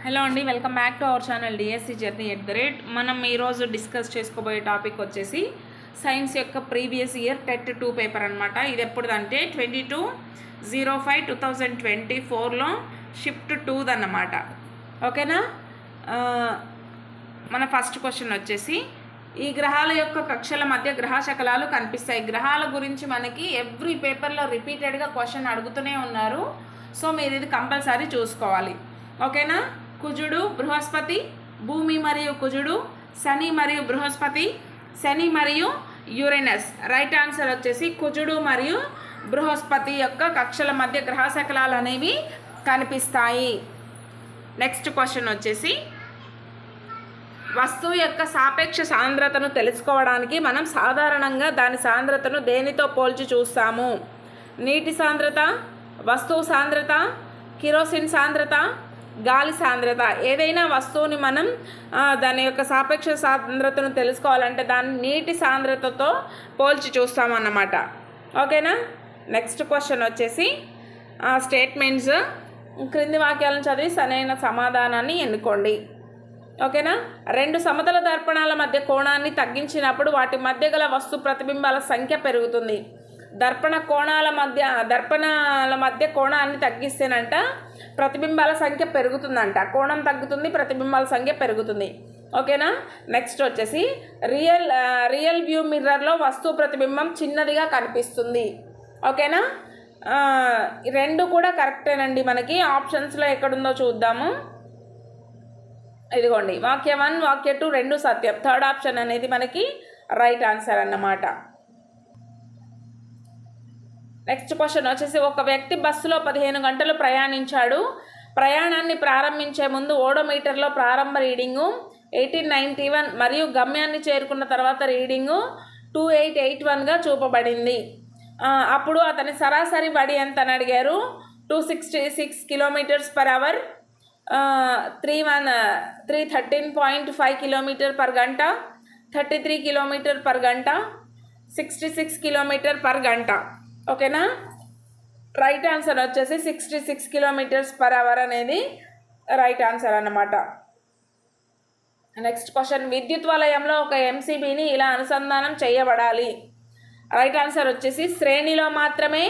Hello అండి, welcome back to our channel DSC journey @ మనం ఈరోజు డిస్కస్ చేసుకోబోయే టాపిక్ వచ్చేసి సైన్స్ యొక్క ప్రీవియస్ ఇయర్ టెట్ 2 పేపర్ అనమాట. ఇది ఎప్పుడుదంటే 22/05/2024లో షిఫ్ట్ 2 అన్నమాట. ఓకేనా. మన ఫస్ట్ క్వశ్చన్ వచ్చేసి ఈ గ్రహాల యొక్క కక్షల మధ్య గ్రహ శకలాలు కనిపిస్తాయి. గ్రహాల గురించి మనకి ఎవ్రీ పేపర్లో రిపీటెడ్గా క్వశ్చన్ అడుగుతూనే ఉన్నారు. సో మీరు ఇది కంపల్సరీ చూసుకోవాలి. ఓకేనా. కుజుడు, బృహస్పతి, భూమి మరియు కుజుడు, శని మరియు బృహస్పతి, శని మరియు యురేనస్. రైట్ ఆన్సర్ వచ్చేసి కుజుడు మరియు బృహస్పతి యొక్క కక్షల మధ్య గ్రహ శకలాలు అనేవి కనిపిస్తాయి. నెక్స్ట్ క్వశ్చన్ వచ్చేసి వస్తువు యొక్క సాపేక్ష సాంద్రతను తెలుసుకోవడానికి మనం సాధారణంగా దాని సాంద్రతను దేనితో పోల్చి చూస్తాము? నీటి సాంద్రత, వస్తువు సాంద్రత, కిరోసిన్ సాంద్రత, గాలి సాంద్రత. ఏదైనా వస్తువుని మనం దాని యొక్క సాపేక్ష సాంద్రతను తెలుసుకోవాలంటే దాన్ని నీటి సాంద్రతతో పోల్చి చూస్తామన్నమాట. ఓకేనా. నెక్స్ట్ క్వశ్చన్ వచ్చేసి స్టేట్మెంట్స్ క్రింది వాక్యాలను చదివి సరైన సమాధానాన్ని ఎన్నుకోండి. ఓకేనా. 2 సమతల దర్పణాల మధ్య కోణాన్ని తగ్గించినప్పుడు వాటి మధ్య గల వస్తు ప్రతిబింబాల సంఖ్య పెరుగుతుంది. దర్పణాల మధ్య కోణాన్ని తగ్గిస్తేనంట ప్రతిబింబాల సంఖ్య పెరుగుతుందంట. కోణం తగ్గుతుంది, ప్రతిబింబాల సంఖ్య పెరుగుతుంది. ఓకేనా. నెక్స్ట్ వచ్చేసి రియల్ వ్యూ మిర్రర్లో వస్తువు ప్రతిబింబం చిన్నదిగా కనిపిస్తుంది. ఓకేనా. 2 కూడా కరెక్టేనండి. మనకి ఆప్షన్స్లో ఎక్కడుందో చూద్దాము. ఇదిగోండి, వాక్య 1 వాక్య 2 2 సత్యం. థర్డ్ ఆప్షన్ అనేది మనకి రైట్ ఆన్సర్ అన్నమాట. నెక్స్ట్ క్వశ్చన్ వచ్చేసి ఒక వ్యక్తి బస్సులో 15 గంటలు ప్రయాణించాడు. ప్రయాణాన్ని ప్రారంభించే ముందు ఓడోమీటర్లో ప్రారంభ రీడింగు 1891 మరియు గమ్యాన్ని చేరుకున్న తర్వాత రీడింగు 2881గా చూపబడింది. అప్పుడు అతని సరాసరి బడి ఎంత అని అడిగారు. 266 km/h, 313.5 km/గంట, 33 km/గంట, 66 km/గంట. ఓకేనా. రైట్ ఆన్సర్ వచ్చేసి 66 km/h అనేది రైట్ ఆన్సర్ అన్నమాట. నెక్స్ట్ క్వశ్చన్ విద్యుత్ వలయంలో ఒక ఎంసీబీని ఇలా అనుసంధానం చేయబడాలి. రైట్ ఆన్సర్ వచ్చేసి శ్రేణిలో మాత్రమే,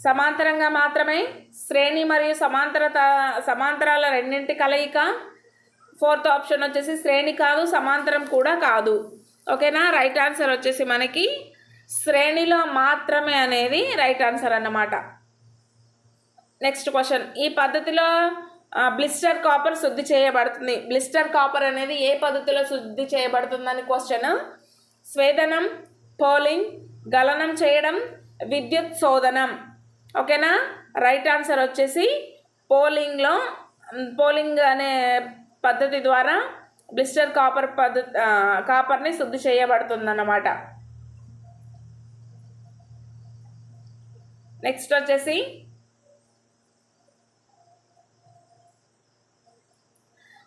సమాంతరంగా మాత్రమే, శ్రేణి మరియు సమాంతరాల రెండింటి కలయిక. ఫోర్త్ ఆప్షన్ వచ్చేసి శ్రేణి కాదు, సమాంతరం కూడా కాదు. ఓకేనా. రైట్ ఆన్సర్ వచ్చేసి మనకి శ్రేణిలో మాత్రమే అనేది రైట్ ఆన్సర్ అన్నమాట. నెక్స్ట్ క్వశ్చన్ ఈ పద్ధతిలో బ్లిస్టర్ కాపర్ శుద్ధి చేయబడుతుంది. బ్లిస్టర్ కాపర్ అనేది ఏ పద్ధతిలో శుద్ధి చేయబడుతుందని క్వశ్చన్. స్వేదనం, పోలింగ్, గలనం చేయడం, విద్యుత్ శోధనం. ఓకేనా. రైట్ ఆన్సర్ వచ్చేసి పోలింగ్ అనే పద్ధతి ద్వారా బ్లిస్టర్ కాపర్ని శుద్ధి చేయబడుతుందన్నమాట. నెక్స్ట్ వచ్చేసి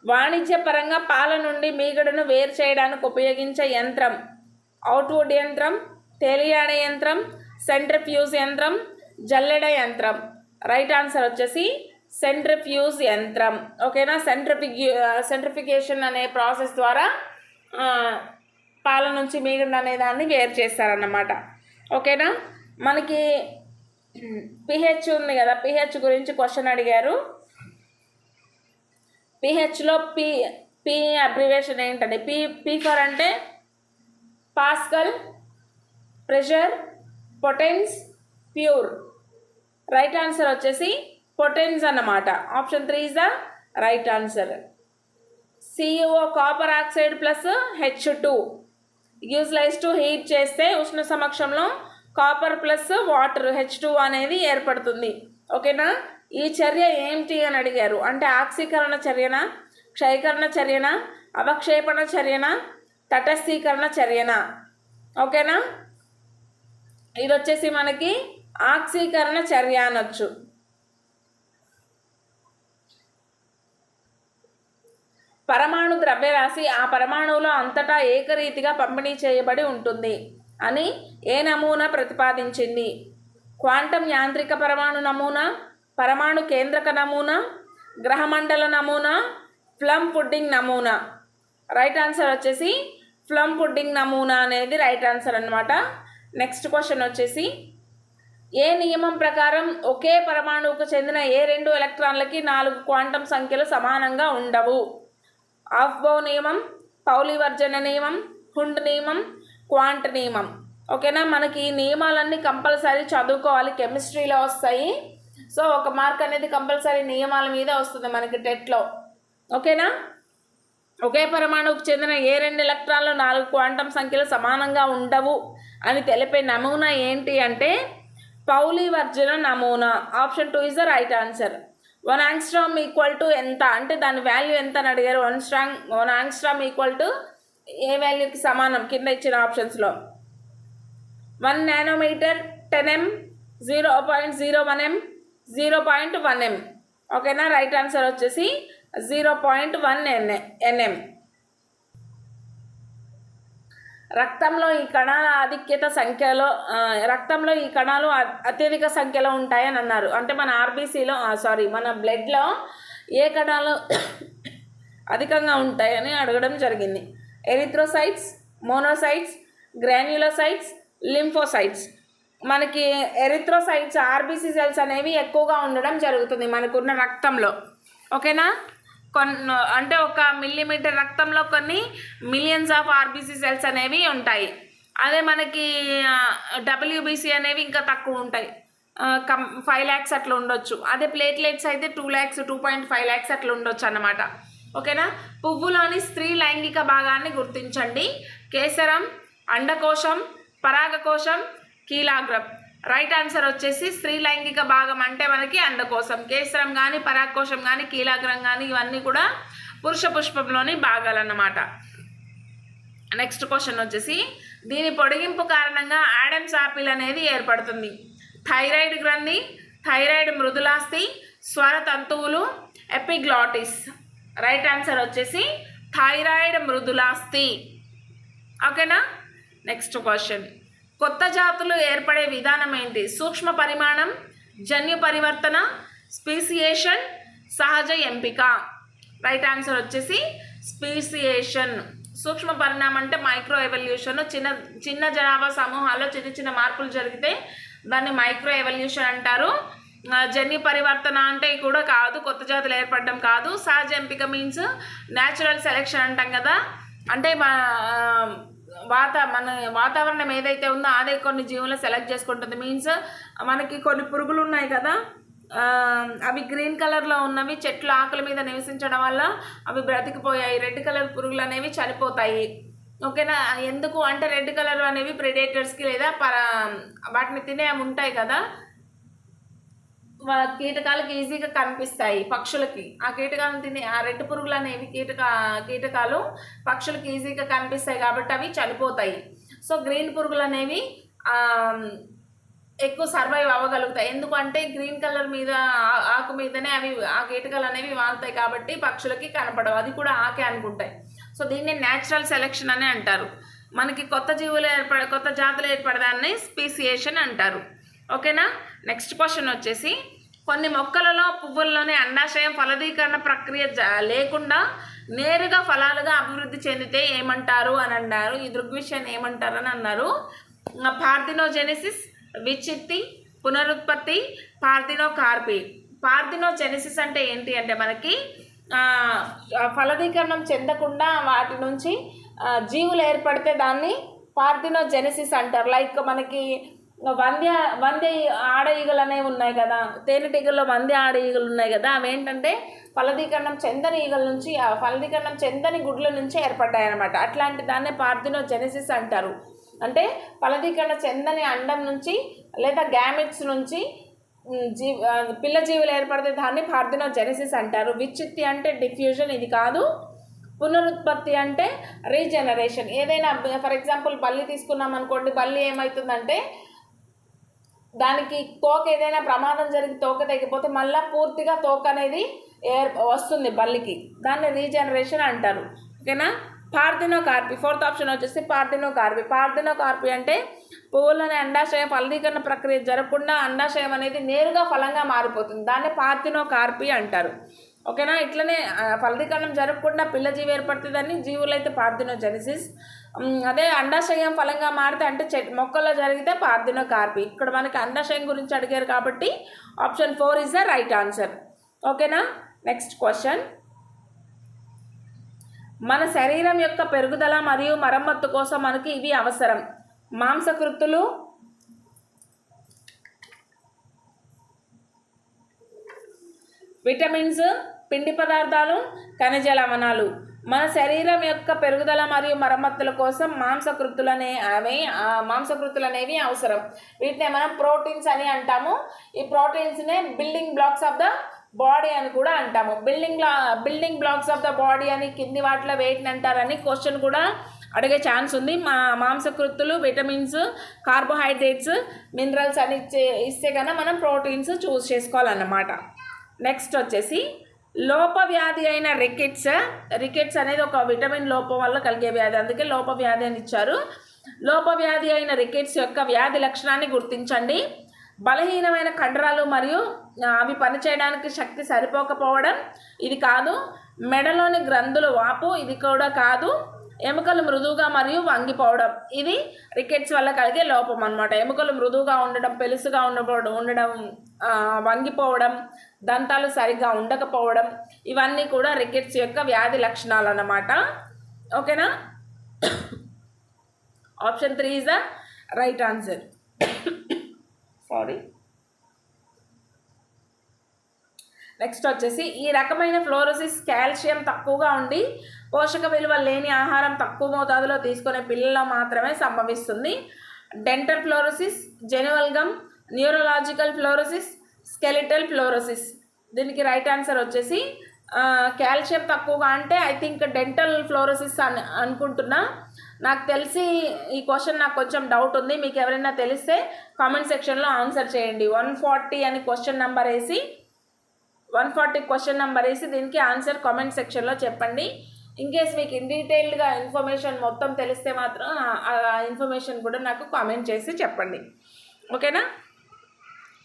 వాణిజ్యపరంగా పాల నుండి మీగడను వేరు చేయడానికి ఉపయోగించే యంత్రం అవుట్వుడ్ యంత్రం, తేలియాడే యంత్రం, సెంట్రిఫ్యూజ్ యంత్రం, జల్లెడ యంత్రం. రైట్ ఆన్సర్ వచ్చేసి సెంట్రిఫ్యూజ్ యంత్రం. ఓకేనా. సెంట్రిఫికేషన్ అనే ప్రాసెస్ ద్వారా పాల నుంచి మీగడ అనే దాన్ని వేరు చేస్తారన్నమాట. ఓకేనా. మనకి పిహెచ్ ఉంది కదా, పిహెచ్ గురించి క్వశ్చన్ అడిగారు. పిహెచ్లో పి అబ్రివేషన్ ఏంటంటే పి ఫర్ అంటే Pascal, pressure, potence, pure. Right answer వచ్చేసి పొటెన్స్ అన్నమాట. Option 3 is the right answer. CO copper oxide plus H2 యూజ్లైజ్ టు హీట్ చేస్తే ఉష్ణ సమక్షంలో కాపర్ ప్లస్ వాటర్ H2 అనేది ఏర్పడుతుంది. ఓకేనా. ఈ చర్య ఏమిటి అని అడిగారు. అంటే ఆక్సీకరణ చర్యనా, క్షయకరణ చర్యనా, అవక్షేపణ చర్యనా, తటస్థీకరణ చర్యనా? ఓకేనా. ఇది వచ్చేసి మనకి ఆక్సీకరణ చర్య అనొచ్చు. పరమాణు ద్రవ్యరాశి ఆ పరమాణువులో అంతటా ఏకరీతిగా పంపిణీ చేయబడి ఉంటుంది అని ఏ నమూనా ప్రతిపాదించింది? క్వాంటం యాంత్రిక పరమాణు నమూనా, పరమాణు కేంద్రక నమూనా, గ్రహమండల నమూనా, ప్లమ్ పుడ్డింగ్ నమూనా. రైట్ ఆన్సర్ వచ్చేసి ప్లమ్ పుడ్డింగ్ నమూనా అనేది రైట్ ఆన్సర్ అనమాట. నెక్స్ట్ క్వశ్చన్ వచ్చేసి ఏ నియమం ప్రకారం ఒకే పరమాణువుకు చెందిన ఏ 2 ఎలక్ట్రాన్లకి 4 క్వాంటం సంఖ్యలు సమానంగా ఉండవు? ఆఫ్బౌ నియమం, పౌలి వర్జన నియమం, హుండ్ నియమం, క్వాంట్ నియమం. ఓకేనా, మనకి ఈ నియమాలన్నీ కంపల్సరీ చదువుకోవాలి, కెమిస్ట్రీలో వస్తాయి. సో ఒక మార్క్ అనేది కంపల్సరీ నియమాల మీద వస్తుంది మనకి టెట్లో. ఓకేనా, ఒకే పరమాణువుకు చెందిన ఏ 2 ఎలక్ట్రాన్లు 4 క్వాంటం సంఖ్యలు సమానంగా ఉండవు అని తెలిపే నమూనా ఏంటి అంటే పౌలి వర్జన నమూనా. Option 2 is the right answer. 1 angstrom equal to ఎంత అంటే దాని వాల్యూ ఎంత అని అడిగారు. 1 యాంగ్స్ట్రామ్ ఈక్వల్ టు ఏ వాల్యూకి సమానం కింద ఇచ్చిన ఆప్షన్స్లో 1 నానోమీటర్, 10 m, 0.01 m, 0.1 m. ఓకేనా, రైట్ ఆన్సర్ వచ్చేసి 0.1 nm. రక్తంలో ఈ కణాల అత్యధిక సంఖ్యలో ఉంటాయని అన్నారు. అంటే మన ఆర్బీసీలో మన బ్లడ్లో ఏ కణాలు అధికంగా ఉంటాయని అడగడం జరిగింది. Erythrocytes, monocytes, granulocytes, lymphocytes. మనకి ఎరిథ్రోసైట్స్ ఆర్బీసీ సెల్స్ అనేవి ఎక్కువగా ఉండడం జరుగుతుంది మనకున్న రక్తంలో. ఓకేనా, అంటే 1 మిల్లీమీటర్ రక్తంలో కొన్ని మిలియన్స్ ఆఫ్ ఆర్బీసీ సెల్స్ అనేవి ఉంటాయి. అదే మనకి డబ్ల్యూబీసీ అనేవి ఇంకా తక్కువ ఉంటాయి, 5 lakhs అట్లా ఉండొచ్చు. అదే ప్లేట్లెట్స్ అయితే 2 lakhs, 2.5 lakhs అట్లా ఉండొచ్చు అన్నమాట. ఓకేనా, పువ్వులోని స్త్రీ లైంగిక భాగాన్ని గుర్తించండి. కేసరం, అండకోశం, పరాగకోశం, కీలాగ్రం. రైట్ ఆన్సర్ వచ్చేసి స్త్రీ లైంగిక భాగం అంటే మనకి అండకోశం. కేసరం కానీ, పరాగకోశం కానీ, కీలాగ్రం కానీ ఇవన్నీ కూడా పురుష పుష్పంలోని భాగాలన్నమాట. నెక్స్ట్ క్వశ్చన్ వచ్చేసి దీని పొడిగింపు కారణంగా ఆడమ్స్ యాపిల్ అనేది ఏర్పడుతుంది. థైరాయిడ్ గ్రంథి, థైరాయిడ్ మృదులాస్థి, స్వర తంతువులు, ఎపిగ్లాటిస్. రైట్ ఆన్సర్ వచ్చేసి థైరాయిడ్ మృదులాస్థి. ఓకేనా, నెక్స్ట్ క్వశ్చన్ కొత్త జాతులు ఏర్పడే విధానం ఏంటి? సూక్ష్మ పరిమాణం, జన్యు పరివర్తన, స్పీసియేషన్, సహజ ఎంపిక. రైట్ ఆన్సర్ వచ్చేసి స్పీసియేషన్. సూక్ష్మ పరిణామం అంటే మైక్రో ఎవల్యూషన్. చిన్న జనాభా సమూహాల్లో చిన్న మార్పులు జరిగితే దాన్ని మైక్రో ఎవల్యూషన్ అంటారు. జన్యు పరివర్తన అంటే కూడా కాదు, కొత్త జాతులు ఏర్పడడం కాదు. సహజ ఎంపిక మీన్స్ న్యాచురల్ సెలెక్షన్ అంటాం కదా, అంటే మన వాతావరణం ఏదైతే ఉందో అదే కొన్ని జీవులు సెలెక్ట్ చేసుకుంటుంది. మీన్స్ మనకి కొన్ని పురుగులు ఉన్నాయి కదా, అవి గ్రీన్ కలర్లో ఉన్నవి చెట్ల ఆకుల మీద నివసించడం వల్ల అవి బ్రతికిపోయాయి. రెడ్ కలర్ పురుగులు అనేవి చనిపోతాయి. ఓకేనా, ఎందుకు అంటే రెడ్ కలర్ అనేవి ప్రెడేటర్స్కి లేదా వాటిని తినే ఉంటాయి కదా, కీటకాలకి ఈజీగా కనిపిస్తాయి పక్షులకి. ఆ కీటకాలను తినే ఆ రెడ్ పురుగులు అనేవి కీటకాలు పక్షులకి ఈజీగా కనిపిస్తాయి కాబట్టి అవి చనిపోతాయి. సో గ్రీన్ పురుగులు అనేవి ఎక్కువ సర్వైవ్ అవ్వగలుగుతాయి. ఎందుకంటే గ్రీన్ కలర్ మీద ఆకు మీదనే అవి ఆ కీటకాలు అనేవి వాళ్తాయి కాబట్టి పక్షులకి కనపడవు, అది కూడా ఆకే అనుకుంటాయి. సో దీన్ని న్యాచురల్ సెలెక్షన్ అని అంటారు. మనకి కొత్త జాతులు ఏర్పడదాన్ని స్పీసియేషన్ అంటారు. ఓకేనా, నెక్స్ట్ క్వశ్చన్ వచ్చేసి కొన్ని మొక్కలలో పువ్వుల్లోనే అండాశయం ఫలదీకరణ ప్రక్రియ లేకుండా నేరుగా ఫలాలుగా అభివృద్ధి చెందితే ఏమంటారు అని అన్నారు. ఈ దృగ్విషయాన్ని ఏమంటారు అని అన్నారు. పార్థినోజెనెసిస్, విచ్చిత్తి, పునరుత్పత్తి, పార్థినోకార్పీ. పార్థినోజెనెసిస్ అంటే ఏంటి అంటే మనకి ఫలదీకరణం చెందకుండా వాటి నుంచి జీవులు ఏర్పడితే దాన్ని పార్థినోజెనెసిస్ అంటారు. లైక్ మనకి వంద్య ఆడ ఈగలు అనేవి ఉన్నాయి కదా, తేనెటీగల్లో వంద్య ఆడ ఈగలు ఉన్నాయి కదా, అవి ఏంటంటే ఫలదీకరణం చెందని ఈగల నుంచి ఫలదీకరణం చెందని గుడ్ల నుంచి ఏర్పడ్డాయి అన్నమాట. అట్లాంటి దాన్నే పార్థినోజెనెసిస్ అంటారు. అంటే ఫలదీకరణ చెందని అండం నుంచి లేదా గ్యామెట్స్ నుంచి పిల్ల జీవులు ఏర్పడితే దాన్ని పార్థినోజెనెసిస్ అంటారు. విచ్చిత్తి అంటే డిఫ్యూజన్, ఇది కాదు. పునరుత్పత్తి అంటే రీజనరేషన్. ఏదైనా ఫర్ ఎగ్జాంపుల్ బల్లి తీసుకున్నాం అనుకోండి, బల్లి ఏమవుతుందంటే దానికి తోక ఏదైనా ప్రమాదం జరిగి తోక తెగిపోతే మళ్ళీ పూర్తిగా తోక అనేది వస్తుంది బల్లికి, దాన్ని రీజనరేషన్ అంటారు. ఓకేనా, పార్థినోకార్పీ. ఫోర్త్ ఆప్షన్ వచ్చేసి పార్థినోకార్పీ. పార్థినోకార్పీ అంటే పువ్వులోని అండాశయం ఫలదీకరణ ప్రక్రియ జరగకుండా అండాశయం అనేది నేరుగా ఫలంగా మారిపోతుంది, దాన్ని పార్థినోకార్పీ అంటారు. ఓకేనా. ఇట్లనే ఫలదీకరణం జరగకుండా పిల్ల జీవి ఏర్పడుతుందని జీవులైతే పార్థినోజెనిసిస్. అదే అండాశయం ఫలంగా మారితే అంటే మొక్కల్లో జరిగితే పార్థినోకార్పీ. ఇక్కడ మనకి అండాశయం గురించి అడిగారు కాబట్టి option 4 is the right answer. ఓకేనా. Next question. మన శరీరం యొక్క పెరుగుదల మరియు మరమ్మత్తు కోసం మనకి ఇవి అవసరం: మాంసకృత్తులు, విటమిన్స్, పిండి పదార్థాలు, ఖనిజ లవణాలు. మన శరీరం యొక్క పెరుగుదల మరియు మరమ్మతుల కోసం మాంసకృత్తులు అనేవి అవసరం. వీటినే మనం ప్రోటీన్స్ అని అంటాము. ఈ ప్రోటీన్స్నే building blocks of the body అని కూడా అంటాము. Building blocks of the body అని కింది వాటిలో వేటిని అంటారని క్వశ్చన్ కూడా అడిగే ఛాన్స్ ఉంది. మాంసకృత్తులు, విటమిన్స్, కార్బోహైడ్రేట్స్, మినరల్స్ అని ఇస్తే కన్నా మనం ప్రోటీన్స్ చూస్ చేసుకోవాలన్నమాట. నెక్స్ట్ వచ్చేసి లోపవ్యాధి అయిన రికెట్స్ అనేది ఒక విటమిన్ లోపం వల్ల కలిగే వ్యాధి, అందుకే లోపవ్యాధి అని ఇచ్చారు. లోపవ్యాధి అయిన రికెట్స్ యొక్క వ్యాధి లక్షణాన్ని గుర్తించండి: బలహీనమైన కండరాలు మరియు అవి పనిచేయడానికి శక్తి సరిపోకపోవడం, ఇది కాదు. మెడలోని గ్రంథులు వాపు, ఇది కూడా కాదు. ఎముకలు మృదువుగా మరియు వంగిపోవడం, ఇది రికెట్స్ వల్ల కలిగే లోపం అన్నమాట. ఎముకలు మృదువుగా ఉండడం, పెలుసుగా ఉండడం, వంగిపోవడం, దంతాలు సరిగ్గా ఉండకపోవడం, ఇవన్నీ కూడా రికెట్స్ యొక్క వ్యాధి లక్షణాలు అన్నమాట. ఓకేనా. Option 3 is the right answer. Next వచ్చేసి ఈ రకమైన ఫ్లోరోసిస్ కాల్షియం తక్కువగా ఉండి పోషక విలువ లేని ఆహారం తక్కువ మోతాదులో తీసుకునే పిల్లల్లో మాత్రమే సంభవిస్తుంది. డెంటల్ ఫ్లోరోసిస్, జెనువల్ gum, neurological fluorosis, skeletal fluorosis. దీనికి రైట్ ఆన్సర్ వచ్చేసి కాల్షియం తక్కువగా అంటే ఐ థింక్ డెంటల్ ఫ్లోరోసిస్ అని అనుకుంటున్నా. నాకు తెలిసి ఈ క్వశ్చన్ నాకు కొంచెం డౌట్ ఉంది. మీకు ఎవరైనా తెలిస్తే కామెంట్ సెక్షన్లో ఆన్సర్ చేయండి. 140 అని క్వశ్చన్ నెంబర్ వేసి 140 క్వశ్చన్ నెంబర్ వేసి దీనికి ఆన్సర్ కామెంట్ సెక్షన్లో చెప్పండి. ఇన్కేస్ మీకు ఇన్ డీటెయిల్డ్గా ఇన్ఫర్మేషన్ మొత్తం తెలిస్తే మాత్రం ఆ ఇన్ఫర్మేషన్ కూడా నాకు కామెంట్ చేసి చెప్పండి. ఓకేనా.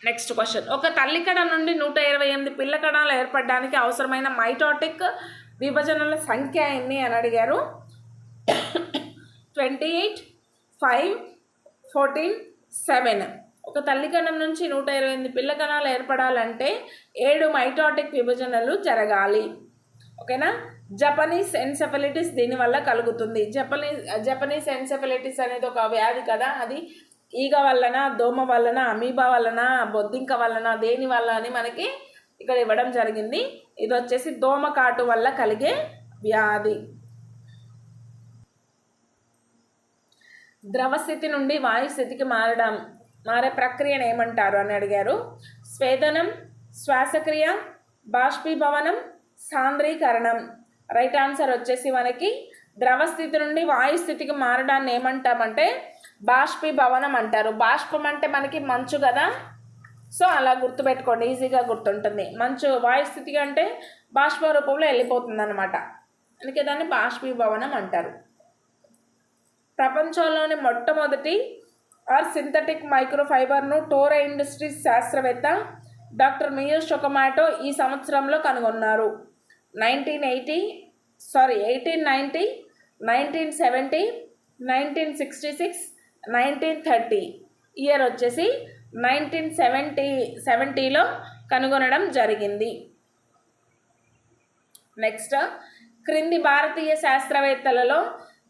Next question. ఒక తల్లి కణం నుండి 128 పిల్ల కణాలు ఏర్పడడానికి అవసరమైన మైటోటిక్ విభజనల సంఖ్య ఎన్ని అని అడిగారు. 28, 5, 14, 7. ఒక తల్లి కణం నుంచి 128 పిల్ల కణాలు ఏర్పడాలంటే 7 మైటోటిక్ విభజనలు జరగాలి. ఓకేనా. జపనీస్ ఎన్సెఫలిటిస్ దీనివల్ల కలుగుతుంది. జపనీస్ ఎన్సెఫలిటిస్ అనేది ఒక వ్యాధి కదా, అది ఈగ వలన, దోమ వలన, అమీబా వలన, బొద్దింక వలన, దేని వల్ల అని మనకి ఇక్కడ ఇవ్వడం జరిగింది. ఇది వచ్చేసి దోమకాటు వల్ల కలిగే వ్యాధి. ద్రవస్థితి నుండి వాయుస్థితికి మారే ప్రక్రియను ఏమంటారు అని అడిగారు. స్వేదనం, శ్వాసక్రియ, బాష్పీభవనం, సాంద్రీకరణం. రైట్ ఆన్సర్ వచ్చేసి మనకి ద్రవస్థితి నుండి వాయుస్థితికి మారడాన్ని ఏమంటామంటే బాష్పీభవనం అంటారు. బాష్పం అంటే మనకి మంచు కదా, సో అలా గుర్తుపెట్టుకోండి, ఈజీగా గుర్తుంటుంది. మంచు వాయుస్థితి అంటే బాష్ప రూపంలో వెళ్ళిపోతుంది అనమాట, అందుకే దాన్ని బాష్పీభవనం అంటారు. ప్రపంచంలోని మొట్టమొదటి సింథటిక్ మైక్రోఫైబర్ను టోరా ఇండస్ట్రీస్ శాస్త్రవేత్త డాక్టర్ మియో షొకమాటో ఈ సంవత్సరంలో కనుగొన్నారు. 1890, 1970, 1966, 1930. ఇయర్ వచ్చేసి 1970లో కనుగొనడం జరిగింది. నెక్స్ట్, క్రింది భారతీయ శాస్త్రవేత్తలలో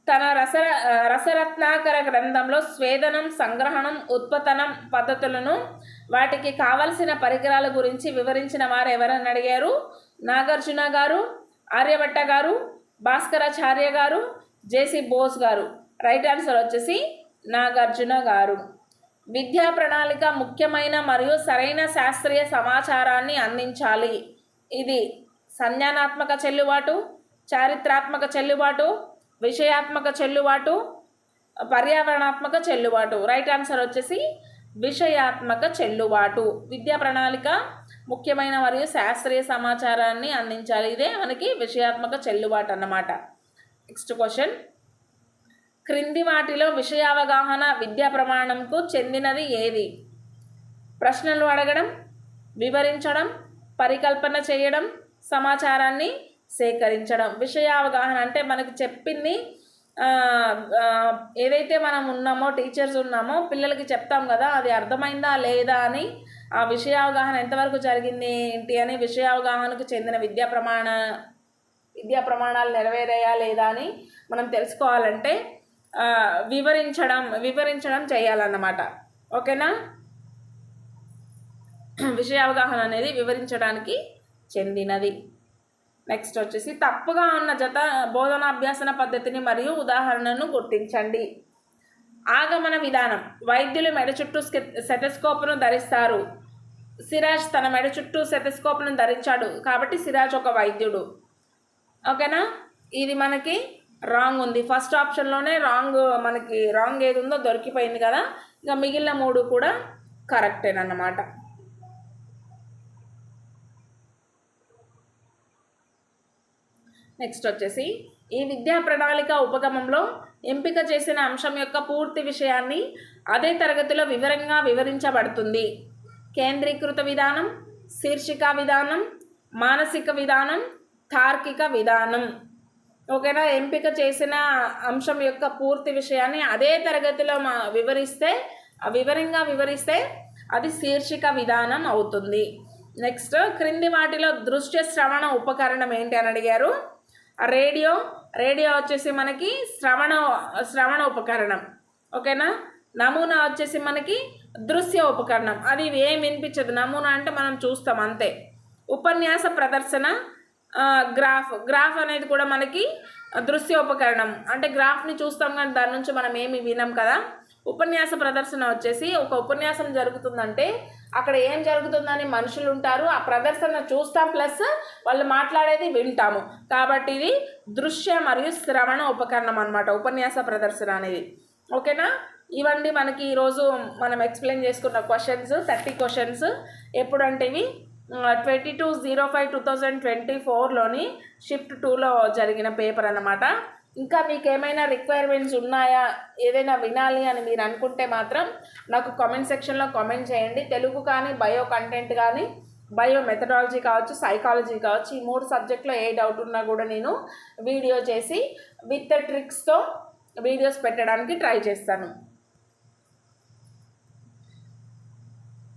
తన రసరత్నాకర గ్రంథంలో స్వేదనం, సంగ్రహణం, ఉత్పతనం పద్ధతులను, వాటికి కావలసిన పరికరాల గురించి వివరించిన వారు ఎవరని అడిగారు. నాగార్జున గారు, ఆర్యభట్ట గారు, భాస్కరాచార్య గారు, జేసి బోస్ గారు. రైట్ ఆన్సర్ వచ్చేసి నాగార్జున గారు. విద్యా ప్రణాళిక ముఖ్యమైన మరియు సరైన శాస్త్రీయ సమాచారాన్ని అందించాలి. ఇది సంజ్ఞానాత్మక చెల్లుబాటు, చారిత్రాత్మక చెల్లుబాటు, విషయాత్మక చెల్లుబాటు, పర్యావరణాత్మక చెల్లుబాటు. రైట్ ఆన్సర్ వచ్చేసి విషయాత్మక చెల్లుబాటు. విద్యా ప్రణాళిక ముఖ్యమైన మరియు శాస్త్రీయ సమాచారాన్ని అందించాలి, ఇదే మనకి విషయాత్మక చెల్లుబాటు అన్నమాట. Next question. క్రింది వాటిలో విషయావగాహన విద్యా ప్రమాణంకు చెందినది ఏది? ప్రశ్నలు అడగడం, వివరించడం, పరికల్పన చేయడం, సమాచారాన్ని సేకరించడం. విషయ అవగాహన అంటే మనకు చెప్పింది ఏదైతే మనం ఉన్నామో, టీచర్స్ ఉన్నామో, పిల్లలకి చెప్తాం కదా, అది అర్థమైందా లేదా అని, ఆ విషయ అవగాహన ఎంతవరకు జరిగింది ఏంటి అని, విషయ అవగాహనకు చెందిన విద్యా ప్రమాణాలు నెరవేరాయా లేదా అని మనం తెలుసుకోవాలంటే వివరించడం చేయాలన్నమాట. ఓకేనా? విషయ అవగాహన అనేది వివరించడానికి చెందినది. నెక్స్ట్ వచ్చేసి తప్పుగా ఉన్న జత బోధనాభ్యాసన పద్ధతిని మరియు ఉదాహరణను గుర్తించండి. ఆగమన విధానం. వైద్యులు మెడ చుట్టూ స్టెథోస్కోప్ను ధరిస్తారు. సిరాజ్ తన మెడ చుట్టూ స్టెథోస్కోప్ను ధరించాడు కాబట్టి సిరాజ్ ఒక వైద్యుడు. ఓకేనా? ఇది మనకి రాంగ్ ఉంది. ఫస్ట్ ఆప్షన్లోనే మనకి రాంగ్ ఏది ఉందో దొరికిపోయింది కదా. ఇక మిగిలిన 3 కూడా కరెక్టేనన్నమాట. నెక్స్ట్ వచ్చేసి ఈ విద్యా ప్రణాళిక ఉపగమంలో ఎంపిక చేసిన అంశం యొక్క పూర్తి విషయాన్ని అదే తరగతిలో వివరంగా వివరించబడుతుంది. కేంద్రీకృత విధానం, శీర్షిక విధానం, మానసిక విధానం, తార్కిక విధానం. ఓకేనా? ఎంపిక చేసిన అంశం యొక్క పూర్తి విషయాన్ని అదే తరగతిలో వివరంగా వివరిస్తే అది శీర్షిక విధానం అవుతుంది. నెక్స్ట్, క్రింది వాటిలో దృశ్య శ్రవణ ఉపకరణం ఏంటి అని అడిగారు. రేడియో వచ్చేసి మనకి శ్రవణ ఉపకరణం. ఓకేనా? నమూనా వచ్చేసి మనకి దృశ్య ఉపకరణం. అది ఏం వినిపించదు. నమూనా అంటే మనం చూస్తాం అంతే. ఉపన్యాస ప్రదర్శన గ్రాఫ్ అనేది కూడా మనకి దృశ్య ఉపకరణం. అంటే గ్రాఫ్ని చూస్తాం కానీ దాని నుంచి మనం ఏమి వినం కదా. ఉపన్యాస ప్రదర్శన వచ్చేసి ఒక ఉపన్యాసం జరుగుతుందంటే అక్కడ ఏం జరుగుతుందని మనుషులు ఉంటారు, ఆ ప్రదర్శన చూస్తాం, ప్లస్ వాళ్ళు మాట్లాడేది వింటాము. కాబట్టి ఇది దృశ్య మరియు శ్రవణ ఉపకరణం అన్నమాట ఉపన్యాస ప్రదర్శన అనేది. ఓకేనా? ఇవన్నీ మనకి ఈరోజు మనం ఎక్స్ప్లెయిన్ చేసుకున్న క్వశ్చన్స్, 30 క్వశ్చన్స్. ఎప్పుడంటే ఇవి 22/05/2024లోని షిఫ్ట్ 2లో జరిగిన పేపర్ అన్నమాట. ఇంకా మీకు ఏమైనా రిక్వైర్మెంట్స్ ఉన్నాయా, ఏదైనా వినాలి అని మీరు అనుకుంటే మాత్రం నాకు కామెంట్ సెక్షన్లో కామెంట్ చేయండి. తెలుగు కానీ, బయో కంటెంట్ కానీ, బయో మెథడాలజీ కావచ్చు, సైకాలజీ కావచ్చు, ఈ 3 సబ్జెక్ట్లో ఏ డౌట్ ఉన్నా కూడా నేను వీడియో చేసి విత్ ట్రిక్స్తో వీడియోస్ పెట్టడానికి ట్రై చేస్తాను.